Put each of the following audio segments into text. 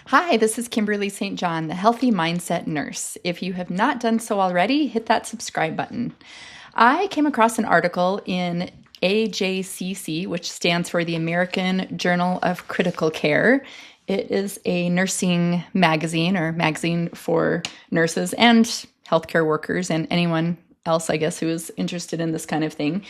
Hi, this is Kimberly St. John, the Healthy Mindset Nurse. If you have not done so already, hit that subscribe button. I came across an article in AJCC, which stands for the American Journal of Critical Care. It is a nursing magazine or magazine for nurses and healthcare workers and anyone else, I guess, who is interested in this kind of thing.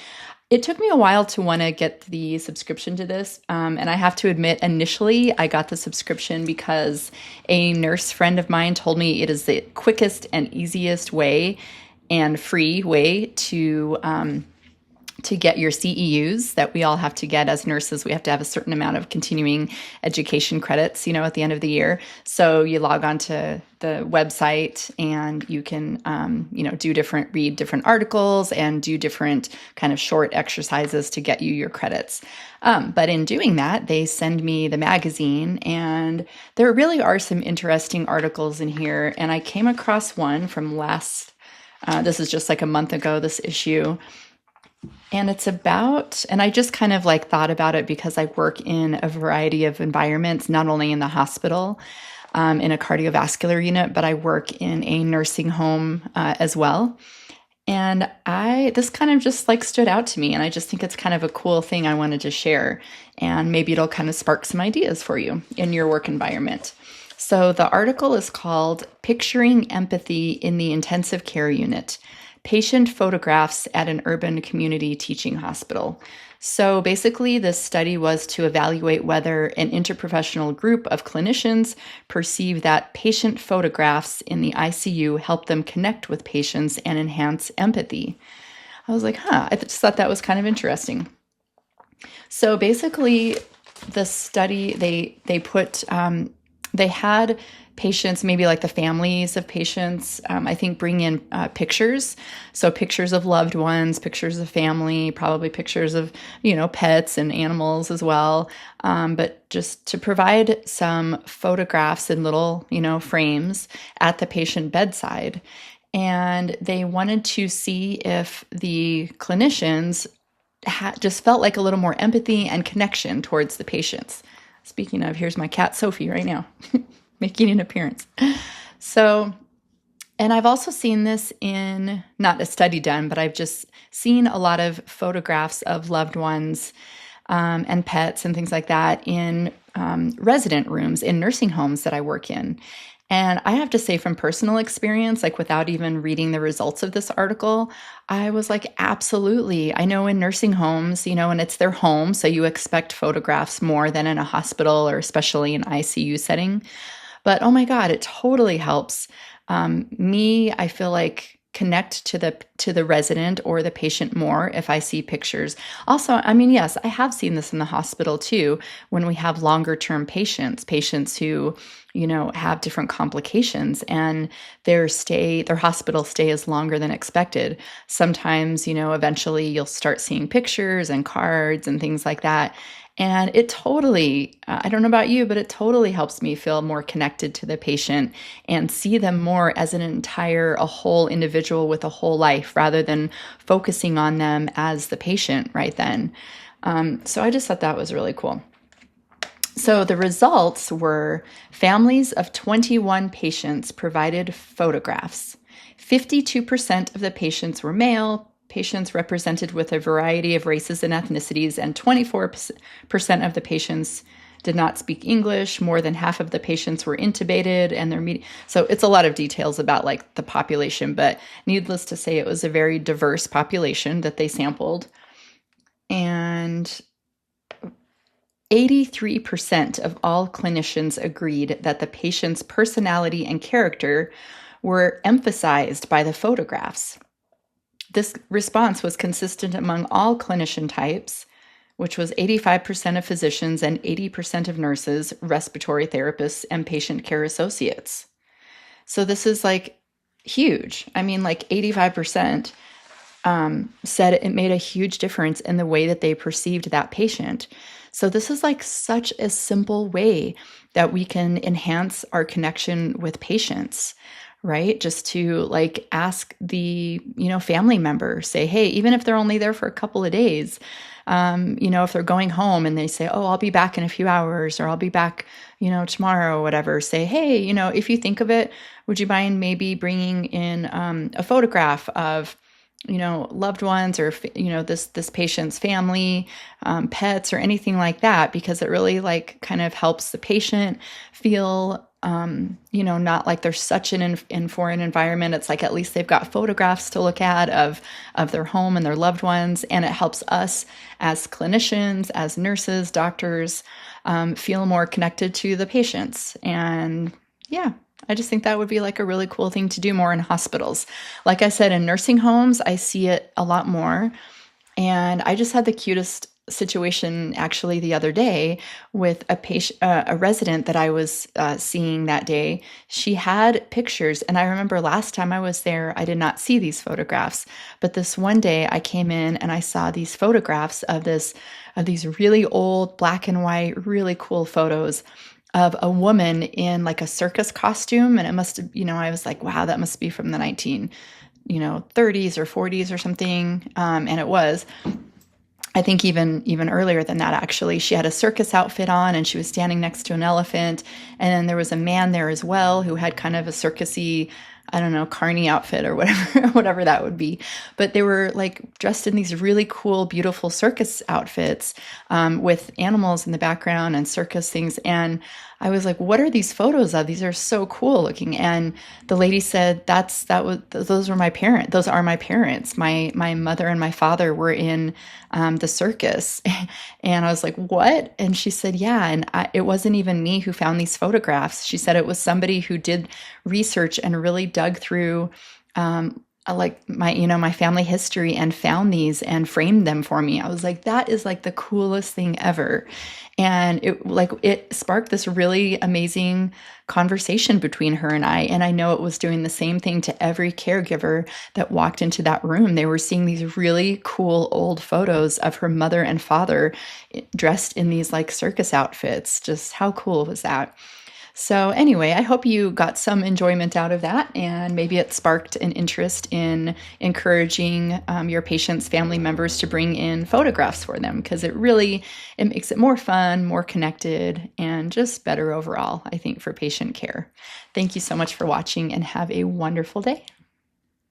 It took me a while to want to get the subscription to this. And I have to admit, initially, I got the subscription because a nurse friend of mine told me it is the quickest and easiest way and free way to get your CEUs that we all have to get as nurses. We have to have a certain amount of continuing education credits, at the end of the year. So you log on to the website and you can, read different articles and do different kind of short exercises to get you your credits. But in doing that, they send me the magazine, and there really are some interesting articles in here. And I came across one from this is just like a month ago, this issue. And it's about, and I just kind of thought about it because I work in a variety of environments, not only in the hospital, in a cardiovascular unit, but I work in a nursing home as well. And this kind of just stood out to me. And I just think it's kind of a cool thing I wanted to share. And maybe it'll kind of spark some ideas for you in your work environment. So the article is called Picturing Empathy in the Intensive Care Unit: Patient Photographs at an Urban Community Teaching Hospital. So basically, this study was to evaluate whether an interprofessional group of clinicians perceive that patient photographs in the ICU help them connect with patients and enhance empathy. I was like, I just thought that was kind of interesting. So basically, the study, they had patients, maybe the families of patients, I think bring in pictures. So pictures of loved ones, pictures of family, probably pictures of, pets and animals as well. But just to provide some photographs in little, frames at the patient bedside. And they wanted to see if the clinicians just felt like a little more empathy and connection towards the patients. Speaking of, here's my cat Sophie right now. Making an appearance. So, and I've also seen this in, not a study done, but I've just seen a lot of photographs of loved ones and pets and things like that in resident rooms in nursing homes that I work in. And I have to say, from personal experience, without even reading the results of this article, I was absolutely. I know in nursing homes, and it's their home, so you expect photographs more than in a hospital or especially an ICU setting. But oh my God, it totally helps me. I feel connect to the resident or the patient more if I see pictures. Also, yes, I have seen this in the hospital too, when we have longer term patients who, have different complications and their hospital stay is longer than expected. Sometimes, eventually you'll start seeing pictures and cards and things like that. And it totally, I don't know about you, but it totally helps me feel more connected to the patient and see them more as a whole individual with a whole life rather than focusing on them as the patient right then. So I just thought that was really cool. So the results were families of 21 patients provided photographs. 52% of the patients were male. Patients represented with a variety of races and ethnicities, and 24% of the patients did not speak English. More than half of the patients were intubated, and so it's a lot of details about the population, but needless to say, it was a very diverse population that they sampled. And 83% of all clinicians agreed that the patient's personality and character were emphasized by the photographs. This response was consistent among all clinician types, which was 85% of physicians and 80% of nurses, respiratory therapists, and patient care associates. So this is huge. 85% said it made a huge difference in the way that they perceived that patient. So this is such a simple way that we can enhance our connection with patients, right? Just to like ask the, family member, say, hey, even if they're only there for a couple of days, if they're going home and they say, oh, I'll be back in a few hours, or I'll be back, tomorrow or whatever, say, hey, if you think of it, would you mind maybe bringing in a photograph of, loved ones, or, this patient's family, pets, or anything like that, because it really like kind of helps the patient feel, not like they're such in foreign environment. It's like, at least they've got photographs to look at of their home and their loved ones. And it helps us as clinicians, as nurses, doctors, feel more connected to the patients. And yeah, I just think that would be like a really cool thing to do more in hospitals. Like I said, in nursing homes, I see it a lot more. And I just had the cutest situation actually the other day with a patient, a resident that I was seeing that day. She had pictures, and I remember last time I was there, I did not see these photographs. But this one day, I came in and I saw these photographs of these really old black and white, really cool photos of a woman in like a circus costume. And it must have, I was like, wow, that must be from the 30s or 40s or something. And it was. I think even earlier than that, actually. She had a circus outfit on and she was standing next to an elephant. And then there was a man there as well who had kind of a circusy, I don't know, carny outfit or whatever, whatever that would be. But they were like dressed in these really cool, beautiful circus outfits with animals in the background and circus things. And I was like, what are these photos of? These are so cool looking. And the lady said, those are my parents. Those are my parents. My mother and my father were in the circus. And I was like, what? And she said, yeah. And it wasn't even me who found these photographs. She said it was somebody who did research and really dug through like my family history and found these and framed them for me. I was like, that is like the coolest thing ever. And it sparked this really amazing conversation between her and I. And I know it was doing the same thing to every caregiver that walked into that room. They were seeing these really cool old photos of her mother and father dressed in these like circus outfits. Just how cool was that? So anyway, I hope you got some enjoyment out of that, and maybe it sparked an interest in encouraging your patients' family members to bring in photographs for them, because it makes it more fun, more connected, and just better overall, I think, for patient care. Thank you so much for watching, and have a wonderful day.